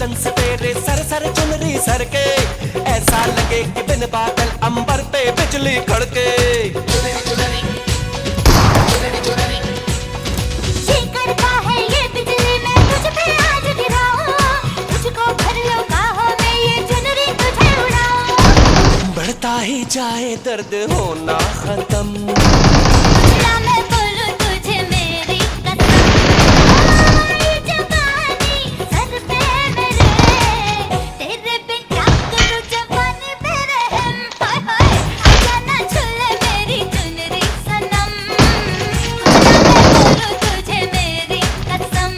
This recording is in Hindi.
धड़कन से तेरे सर सर चुनरी सर के, ऐसा लगे कि बिन बादल अंबर पे बिजली कड़के। ये करता है ये बिजली, मैं तुझ पे आज गिराऊं, मुझको भर लो बाहों में, ये चुनरी तुझे उड़ाऊं। बढ़ता ही जाए दर्द होना खत्म, मैं